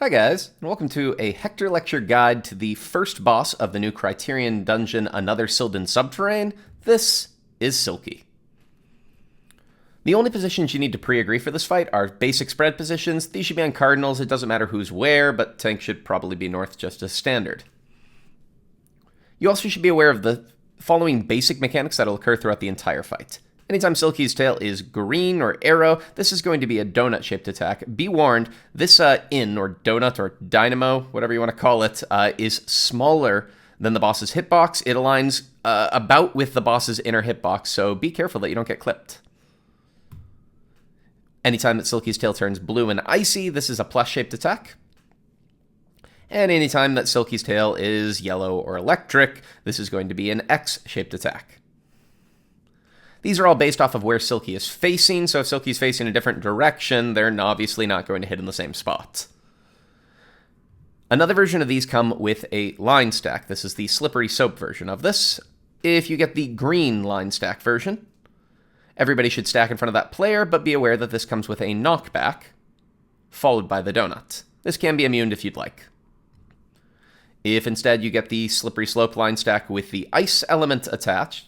Hi guys, and welcome to a Hector Lecture guide to the first boss of the new Criterion dungeon, Another Sil'dihn Subterrane. This is Silkie. The only positions you need to pre-agree for this fight are basic spread positions. These should be on cardinals. It doesn't matter who's where, but tank should probably be north just as standard. You also should be aware of the following basic mechanics that will occur throughout the entire fight. Anytime Silkie's tail is green or arrow, this is going to be a donut-shaped attack. Be warned, this in, or donut, or dynamo, whatever you want to call it, is smaller than the boss's hitbox. It aligns about with the boss's inner hitbox, so be careful that you don't get clipped. Anytime that Silkie's tail turns blue and icy, this is a plus-shaped attack. And anytime that Silkie's tail is yellow or electric, this is going to be an X-shaped attack. These are all based off of where Silkie is facing, so if Silkie's facing a different direction, they're obviously not going to hit in the same spot. Another version of these come with a line stack. This is the slippery soap version of this. If you get the green line stack version, everybody should stack in front of that player, but be aware that this comes with a knockback, followed by the donut. This can be immune if you'd like. If instead you get the slippery slope line stack with the ice element attached,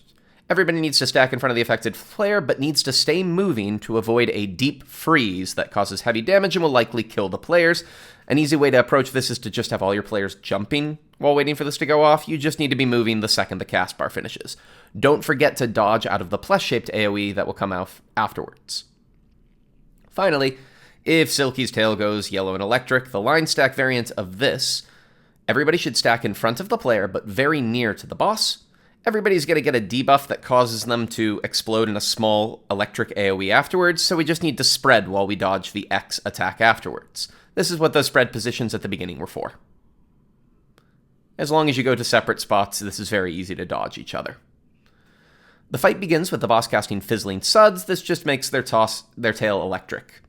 everybody needs to stack in front of the affected player, but needs to stay moving to avoid a deep freeze that causes heavy damage and will likely kill the players. An easy way to approach this is to just have all your players jumping while waiting for this to go off. You just need to be moving the second the cast bar finishes. Don't forget to dodge out of the plus-shaped AoE that will come out afterwards. Finally, if Silkie's tail goes yellow and electric, the line stack variant of this, everybody should stack in front of the player, but very near to the boss. Everybody's going to get a debuff that causes them to explode in a small electric AoE afterwards, so we just need to spread while we dodge the X attack afterwards. This is what those spread positions at the beginning were for. As long as you go to separate spots, this is very easy to dodge each other. The fight begins with the boss casting Fizzling Suds. This just makes their tail electric.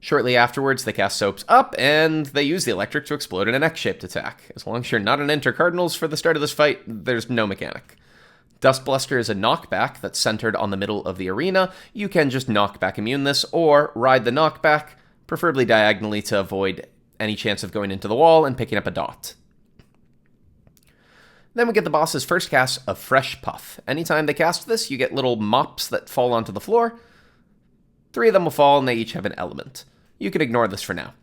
Shortly afterwards, they cast Soaps Up, and they use the electric to explode in an X-shaped attack. As long as you're not an Enter Cardinals for the start of this fight, there's no mechanic. Dust Bluster is a knockback that's centered on the middle of the arena. You can just knockback immune this, or ride the knockback, preferably diagonally to avoid any chance of going into the wall and picking up a dot. Then we get the boss's first cast of Fresh Puff. Anytime they cast this, you get little mops that fall onto the floor. 3 of them will fall, and they each have an element. You can ignore this for now.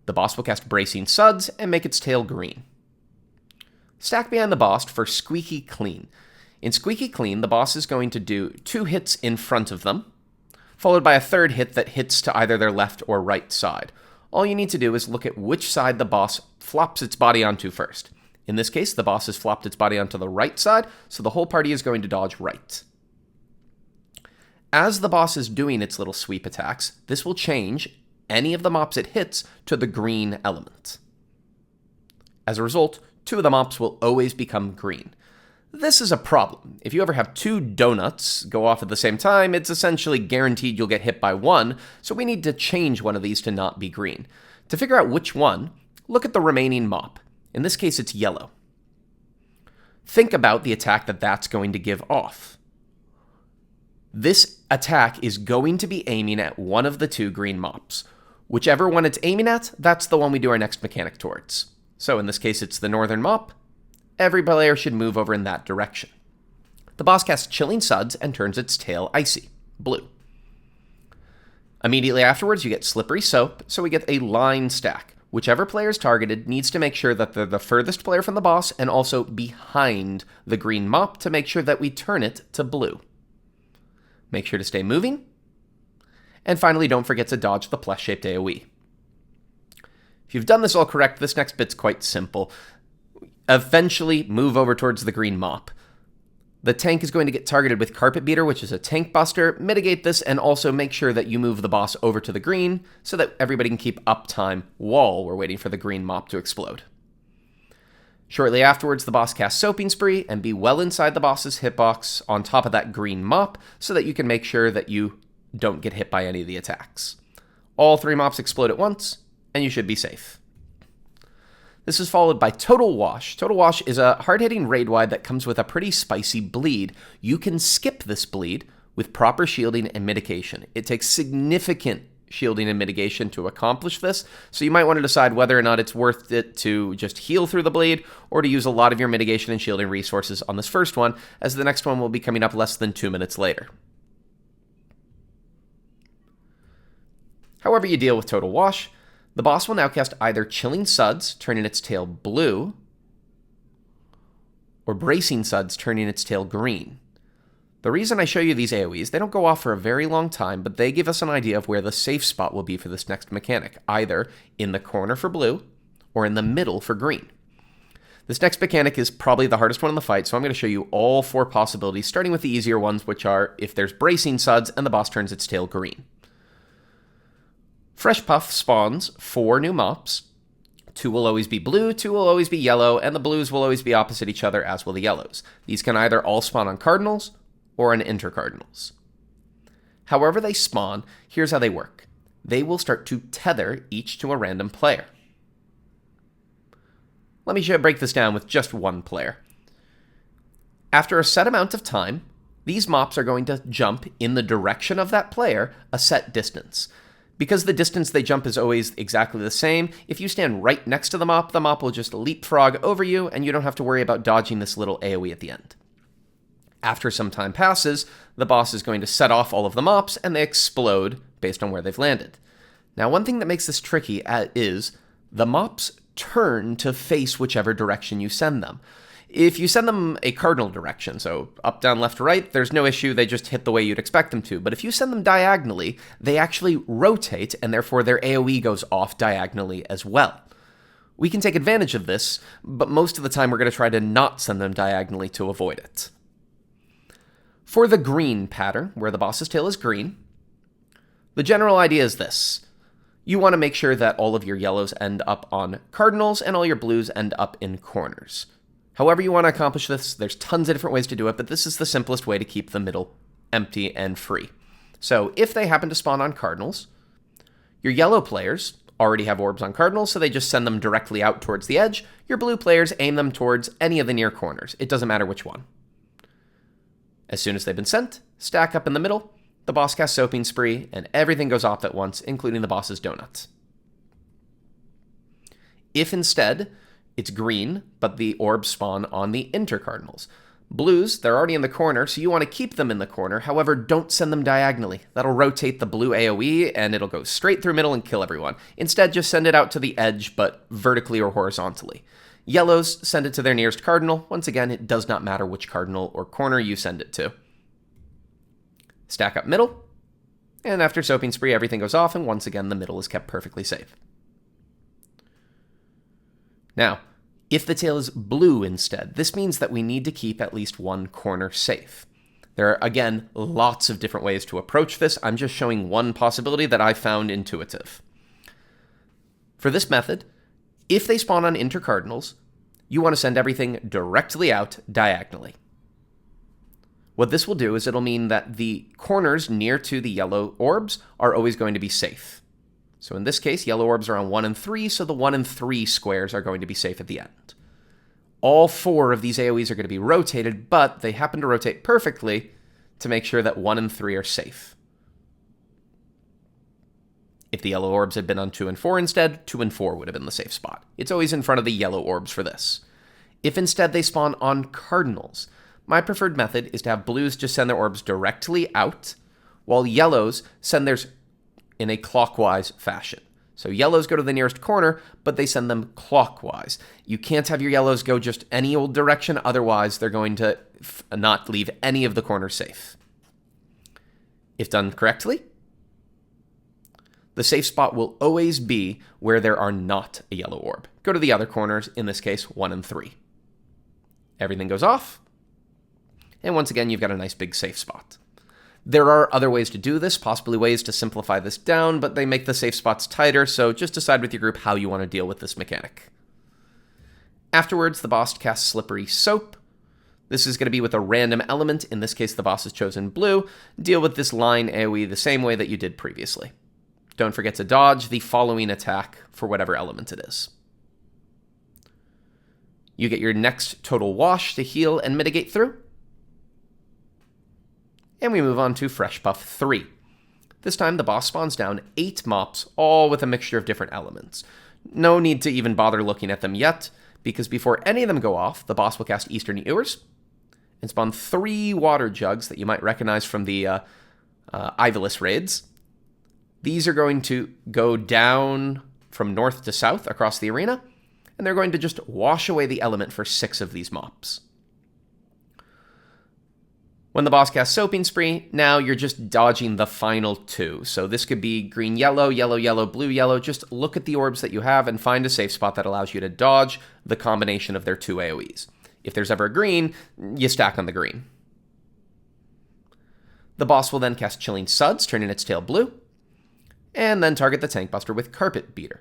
The boss will cast Bracing Suds and make its tail green. Stack behind the boss for Squeaky Clean. In Squeaky Clean, the boss is going to do 2 hits in front of them, followed by a third hit that hits to either their left or right side. All you need to do is look at which side the boss flops its body onto first. In this case, the boss has flopped its body onto the right side, so the whole party is going to dodge right. As the boss is doing its little sweep attacks, this will change any of the mops it hits to the green element. As a result, 2 of the mops will always become green. This is a problem. If you ever have 2 donuts go off at the same time, it's essentially guaranteed you'll get hit by one, so we need to change one of these to not be green. To figure out which one, look at the remaining mop. In this case, it's yellow. Think about the attack that's going to give off. This attack is going to be aiming at one of the 2 green mops. Whichever one it's aiming at, that's the one we do our next mechanic towards. So in this case, it's the northern mop. Every player should move over in that direction. The boss casts Chilling Suds and turns its tail icy, blue. Immediately afterwards, you get Slippery Soap, so we get a line stack. Whichever player is targeted needs to make sure that they're the furthest player from the boss and also behind the green mop to make sure that we turn it to blue. Make sure to stay moving. And finally, don't forget to dodge the plus-shaped AoE. If you've done this all correct, this next bit's quite simple. Eventually, move over towards the green mop. The tank is going to get targeted with Carpet Beater, which is a tank buster. Mitigate this and also make sure that you move the boss over to the green so that everybody can keep uptime while we're waiting for the green mop to explode. Shortly afterwards, the boss casts Soaping Spree and be well inside the boss's hitbox on top of that green mop so that you can make sure that you don't get hit by any of the attacks. All 3 mops explode at once, and you should be safe. This is followed by Total Wash. Total Wash is a hard-hitting raid wide that comes with a pretty spicy bleed. You can skip this bleed with proper shielding and mitigation. It takes significant shielding and mitigation to accomplish this, so you might want to decide whether or not it's worth it to just heal through the bleed, or to use a lot of your mitigation and shielding resources on this first one, as the next one will be coming up less than 2 minutes later. However you deal with Total Wash, the boss will now cast either Chilling Suds, turning its tail blue, or Bracing Suds, turning its tail green. The reason I show you these AoEs, they don't go off for a very long time, but they give us an idea of where the safe spot will be for this next mechanic, either in the corner for blue or in the middle for green. This next mechanic is probably the hardest one in the fight, so I'm going to show you all 4 possibilities, starting with the easier ones, which are if there's Bracing Suds and the boss turns its tail green. Fresh Puff spawns 4 new mops. 2 will always be blue, 2 will always be yellow, and the blues will always be opposite each other, as will the yellows. These can either all spawn on cardinals or on intercardinals. However they spawn, here's how they work. They will start to tether each to a random player. Let me break this down with just one player. After a set amount of time, these mops are going to jump in the direction of that player a set distance. Because the distance they jump is always exactly the same, if you stand right next to the mop will just leapfrog over you, and you don't have to worry about dodging this little AoE at the end. After some time passes, the boss is going to set off all of the mops, and they explode based on where they've landed. Now, one thing that makes this tricky is the mops turn to face whichever direction you send them. If you send them a cardinal direction, so up, down, left, right, there's no issue, they just hit the way you'd expect them to. But if you send them diagonally, they actually rotate, and therefore their AoE goes off diagonally as well. We can take advantage of this, but most of the time we're going to try to not send them diagonally to avoid it. For the green pattern, where the boss's tail is green, the general idea is this. You want to make sure that all of your yellows end up on cardinals and all your blues end up in corners. However you want to accomplish this, there's tons of different ways to do it, but this is the simplest way to keep the middle empty and free. So if they happen to spawn on cardinals, your yellow players already have orbs on cardinals, so they just send them directly out towards the edge. Your blue players aim them towards any of the near corners. It doesn't matter which one. As soon as they've been sent, stack up in the middle, the boss casts Soaping Spree, and everything goes off at once, including the boss's donuts. If instead it's green, but the orbs spawn on the intercardinals. Blues, they're already in the corner, so you want to keep them in the corner, however, don't send them diagonally. That'll rotate the blue AoE, and it'll go straight through middle and kill everyone. Instead, just send it out to the edge, but vertically or horizontally. Yellows, send it to their nearest cardinal. Once again, it does not matter which cardinal or corner you send it to. Stack up middle, and after Soaping Spree, everything goes off, and once again, the middle is kept perfectly safe. Now, if the tail is blue instead, this means that we need to keep at least one corner safe. There are, again, lots of different ways to approach this. I'm just showing one possibility that I found intuitive. For this method, if they spawn on intercardinals, you want to send everything directly out diagonally. What this will do is it'll mean that the corners near to the yellow orbs are always going to be safe. So in this case, yellow orbs are on 1 and 3, so the 1 and 3 squares are going to be safe at the end. All 4 of these AoEs are going to be rotated, but they happen to rotate perfectly to make sure that 1 and 3 are safe. If the yellow orbs had been on 2 and 4 instead, 2 and 4 would have been the safe spot. It's always in front of the yellow orbs for this. If instead they spawn on cardinals, my preferred method is to have blues just send their orbs directly out, while yellows send theirs in a clockwise fashion. So yellows go to the nearest corner, but they send them clockwise. You can't have your yellows go just any old direction, otherwise they're going to not leave any of the corners safe. If done correctly, the safe spot will always be where there are not a yellow orb. Go to the other corners, in this case 1 and 3. Everything goes off, and once again you've got a nice big safe spot. There are other ways to do this, possibly ways to simplify this down, but they make the safe spots tighter, so just decide with your group how you want to deal with this mechanic. Afterwards, the boss casts Slippery Soap. This is going to be with a random element, in this case the boss has chosen blue. Deal with this line AoE the same way that you did previously. Don't forget to dodge the following attack for whatever element it is. You get your next Total Wash to heal and mitigate through. And we move on to Fresh Puff 3. This time the boss spawns down 8 mops, all with a mixture of different elements. No need to even bother looking at them yet, because before any of them go off, the boss will cast Eastern Ewers and spawn 3 water jugs that you might recognize from the Ivalice raids. These are going to go down from north to south across the arena, and they're going to just wash away the element for 6 of these mops. When the boss casts Soaping Spree, now you're just dodging the final 2. So this could be green-yellow, yellow-yellow, blue-yellow. Just look at the orbs that you have and find a safe spot that allows you to dodge the combination of their 2 AoEs. If there's ever a green, you stack on the green. The boss will then cast Chilling Suds, turning its tail blue, and then target the Tank Buster with Carpet Beater.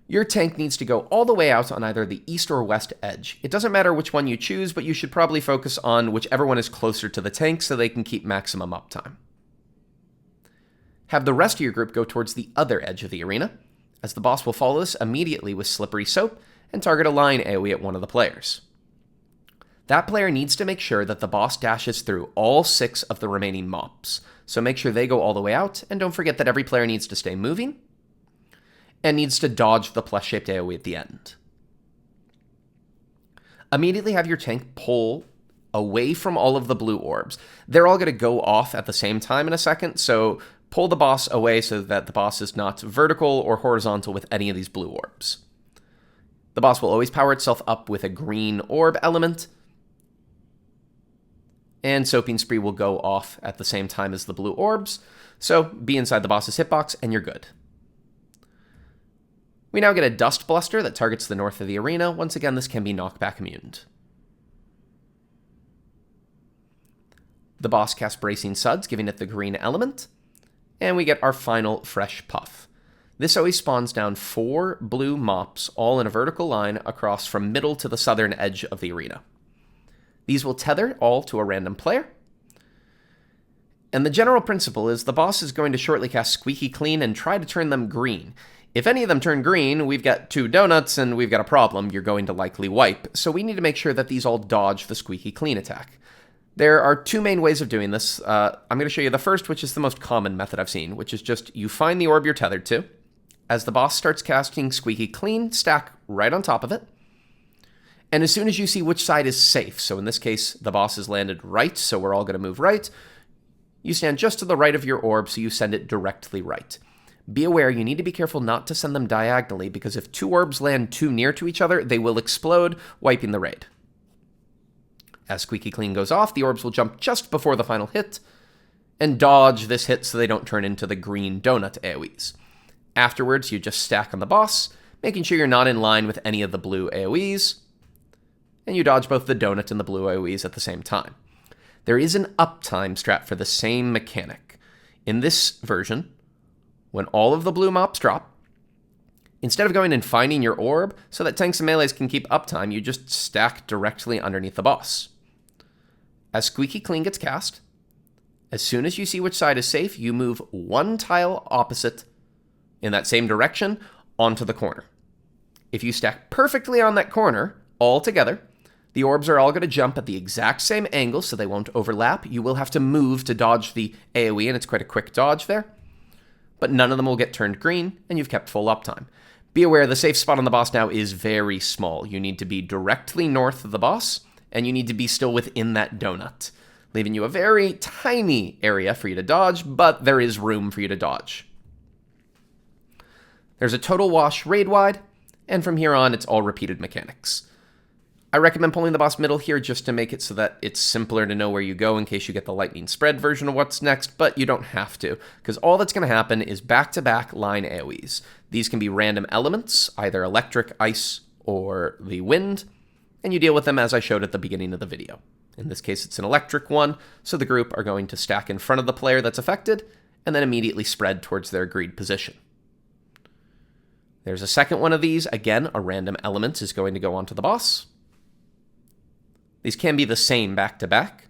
Your tank needs to go all the way out on either the east or west edge. It doesn't matter which one you choose, but you should probably focus on whichever one is closer to the tank so they can keep maximum uptime. Have the rest of your group go towards the other edge of the arena, as the boss will follow this immediately with Slippery Soap and target a line AoE at one of the players. That player needs to make sure that the boss dashes through all 6 of the remaining mops, so make sure they go all the way out, and don't forget that every player needs to stay moving, and needs to dodge the plus-shaped AoE at the end. Immediately have your tank pull away from all of the blue orbs. They're all going to go off at the same time in a second, so pull the boss away so that the boss is not vertical or horizontal with any of these blue orbs. The boss will always power itself up with a green orb element, and Soaping Spree will go off at the same time as the blue orbs, so be inside the boss's hitbox and you're good. We now get a Dust Bluster that targets the north of the arena. Once again, this can be knockback immune. The boss casts Bracing Suds, giving it the green element, and we get our final Fresh Puff. This always spawns down 4 blue mops, all in a vertical line across from middle to the southern edge of the arena. These will tether all to a random player. And the general principle is the boss is going to shortly cast Squeaky Clean and try to turn them green. If any of them turn green, we've got 2 donuts and we've got a problem. You're going to likely wipe. So we need to make sure that these all dodge the Squeaky Clean attack. There are 2 main ways of doing this. I'm going to show you the first, which is the most common method I've seen, which is just you find the orb you're tethered to. As the boss starts casting Squeaky Clean, stack right on top of it. And as soon as you see which side is safe, so in this case, the boss has landed right, so we're all going to move right, you stand just to the right of your orb, so you send it directly right. Be aware, you need to be careful not to send them diagonally, because if 2 orbs land too near to each other, they will explode, wiping the raid. As Squeaky Clean goes off, the orbs will jump just before the final hit, and dodge this hit so they don't turn into the green donut AoEs. Afterwards, you just stack on the boss, making sure you're not in line with any of the blue AoEs, and you dodge both the donut and the blue AoEs at the same time. There is an uptime strat for the same mechanic. In this version, when all of the blue mops drop, instead of going and finding your orb so that tanks and melees can keep uptime, you just stack directly underneath the boss. As Squeaky Clean gets cast, as soon as you see which side is safe, you move 1 tile opposite in that same direction onto the corner. If you stack perfectly on that corner, all together, the orbs are all going to jump at the exact same angle so they won't overlap. You will have to move to dodge the AoE, and it's quite a quick dodge there. But none of them will get turned green, and you've kept full uptime. Be aware, the safe spot on the boss now is very small. You need to be directly north of the boss, and you need to be still within that donut, leaving you a very tiny area for you to dodge, but there is room for you to dodge. There's a total wash raid-wide, and from here on, it's all repeated mechanics. I recommend pulling the boss middle here just to make it so that it's simpler to know where you go in case you get the lightning spread version of what's next, but you don't have to, because all that's going to happen is back-to-back line AoEs. These can be random elements, either electric, ice, or the wind, and you deal with them as I showed at the beginning of the video. In this case, it's an electric one, so the group are going to stack in front of the player that's affected, and then immediately spread towards their agreed position. There's a second one of these. Again, a random element is going to go onto the boss. These can be the same back-to-back,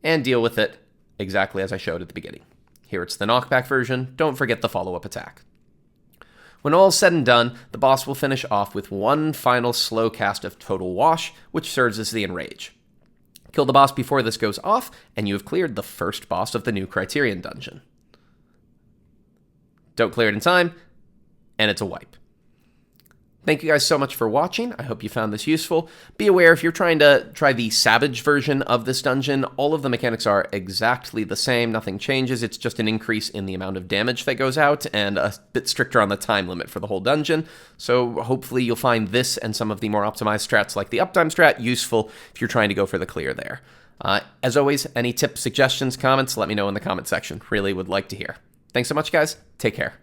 and deal with it exactly as I showed at the beginning. Here it's the knockback version. Don't forget the follow-up attack. When all is said and done, the boss will finish off with 1 final slow cast of Total Wash, which serves as the Enrage. Kill the boss before this goes off, and you have cleared the first boss of the new Criterion dungeon. don't clear it in time, and it's a wipe. Thank you guys so much for watching. I hope you found this useful. Be aware, if you're trying to try the Savage version of this dungeon, all of the mechanics are exactly the same. Nothing changes. It's just an increase in the amount of damage that goes out and a bit stricter on the time limit for the whole dungeon. So hopefully you'll find this and some of the more optimized strats like the Uptime strat useful if you're trying to go for the clear there. As always, any tips, suggestions, comments, let me know in the comment section. Really would like to hear. Thanks so much, guys. Take care.